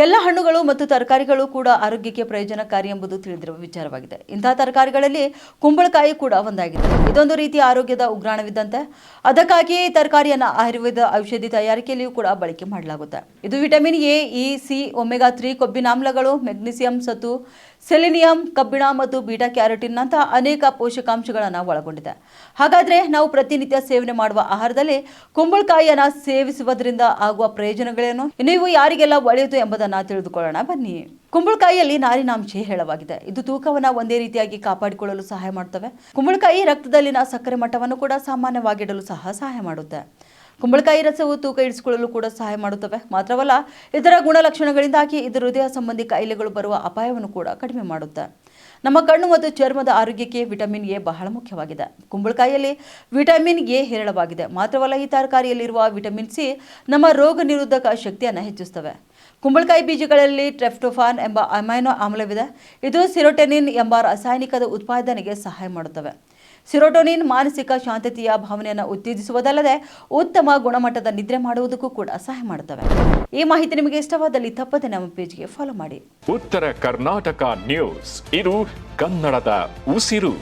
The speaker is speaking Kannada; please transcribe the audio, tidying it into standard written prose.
ಎಲ್ಲ ಹಣ್ಣುಗಳು ಮತ್ತು ತರಕಾರಿಗಳು ಕೂಡ ಆರೋಗ್ಯಕ್ಕೆ ಪ್ರಯೋಜನಕಾರಿ ಎಂಬುದು ತಿಳಿದಿರುವ ವಿಚಾರವಾಗಿದೆ. ಇಂತಹ ತರಕಾರಿಗಳಲ್ಲಿ ಕುಂಬಳಕಾಯಿ ಕೂಡ ಒಂದಾಗಿದೆ. ಇದೊಂದು ರೀತಿಯ ಆರೋಗ್ಯದ ಉಗ್ರಾಣವಿದ್ದಂತೆ. ಅದಕ್ಕಾಗಿ ಈ ತರಕಾರಿಯನ್ನು ಆಯುರ್ವೇದ ಔಷಧಿ ತಯಾರಿಕೆಯಲ್ಲಿಯೂ ಕೂಡ ಬಳಕೆ ಮಾಡಲಾಗುತ್ತೆ. ಇದು vitamin A, E, C, omega 3 ಕೊಬ್ಬಿನಾಮ್ಲಗಳು, ಮೆಗ್ನೀಸಿಯಂ, ಸತು, ಸೆಲೆನಿಯಂ, ಕಬ್ಬಿಣ ಮತ್ತು ಬೀಟಾ ಕ್ಯಾರೋಟಿನ್ ನಂತಹ ಅನೇಕ ಪೋಷಕಾಂಶಗಳನ್ನು ಒಳಗೊಂಡಿದೆ. ಹಾಗಾದ್ರೆ ನಾವು ಪ್ರತಿನಿತ್ಯ ಸೇವನೆ ಮಾಡುವ ಆಹಾರದಲ್ಲಿ ಕುಂಬಳಕಾಯಿಯನ್ನು ಸೇವಿಸುವುದರಿಂದ ಆಗುವ ಪ್ರಯೋಜನಗಳೇನು, ನೀವು ಯಾರಿಗೆಲ್ಲ ಒಳ್ಳೆಯದು ಎಂಬುದನ್ನು ತಿಳಿದುಕೊಳ್ಳೋಣ ಬನ್ನಿ. ಕುಂಬಳಕಾಯಿಯಲ್ಲಿ ನಾರಿನಾಂಶ ಹೇರಳವಾಗಿದೆ. ಇದು ತೂಕವನ್ನು ಒಂದೇ ರೀತಿಯಾಗಿ ಕಾಪಾಡಿಕೊಳ್ಳಲು ಸಹಾಯ ಮಾಡುತ್ತವೆ. ಕುಂಬಳಕಾಯಿ ರಕ್ತದಲ್ಲಿನ ಸಕ್ಕರೆ ಮಟ್ಟವನ್ನು ಕೂಡ ಸಾಮಾನ್ಯವಾಗಿಡಲು ಸಹಾಯ ಮಾಡುತ್ತೆ. ಕುಂಬಳಕಾಯಿ ರಸವು ತೂಕ ಇಳಿಸಿಕೊಳ್ಳಲು ಕೂಡ ಸಹಾಯ ಮಾಡುತ್ತವೆ. ಮಾತ್ರವಲ್ಲ, ಇದರ ಗುಣಲಕ್ಷಣಗಳಿಂದಾಗಿ ಇದು ಹೃದಯ ಸಂಬಂಧಿ ಕಾಯಿಲೆಗಳು ಬರುವ ಅಪಾಯವನ್ನು ಕೂಡ ಕಡಿಮೆ ಮಾಡುತ್ತೆ. ನಮ್ಮ ಕಣ್ಣು ಮತ್ತು ಚರ್ಮದ ಆರೋಗ್ಯಕ್ಕೆ ವಿಟಮಿನ್ ಎ ಬಹಳ ಮುಖ್ಯವಾಗಿದೆ. ಕುಂಬಳಕಾಯಿಯಲ್ಲಿ ವಿಟಮಿನ್ ಎ ಹೇರಳವಾಗಿದೆ. ಮಾತ್ರವಲ್ಲ, ಈ ತರಕಾರಿಯಲ್ಲಿರುವ ವಿಟಮಿನ್ ಸಿ ನಮ್ಮ ರೋಗ ನಿರೋಧಕ ಶಕ್ತಿಯನ್ನು ಹೆಚ್ಚಿಸುತ್ತವೆ. ಕುಂಬಳಕಾಯಿ ಬೀಜಗಳಲ್ಲಿ ಟ್ರೆಪ್ಟೋಫಾನ್ ಎಂಬ ಅಮೈನೋ ಆಮ್ಲವಿದೆ. ಇದು ಸಿರೋಟೋನಿನ್ ಎಂಬ ರಾಸಾಯನಿಕದ ಉತ್ಪಾದನೆಗೆ ಸಹಾಯ ಮಾಡುತ್ತವೆ. ಸಿರೋಟೋನಿನ್ ಮಾನಸಿಕ ಶಾಂತತೆಯ ಭಾವನೆಯನ್ನು ಉತ್ತೇಜಿಸುವುದಲ್ಲದೆ ಉತ್ತಮ ಗುಣಮಟ್ಟದ ನಿದ್ರೆ ಮಾಡುವುದಕ್ಕೂ ಕೂಡ ಸಹಾಯ ಮಾಡುತ್ತವೆ. ಈ ಮಾಹಿತಿ ನಿಮಗೆ ಇಷ್ಟವಾದಲ್ಲಿ ತಪ್ಪದೆ ನಮ್ಮ ಪೇಜ್ಗೆ ಫಾಲೋ ಮಾಡಿ. ಉತ್ತರ ಕರ್ನಾಟಕ ನ್ಯೂಸ್, ಇದು ಕನ್ನಡದ ಉಸಿರು.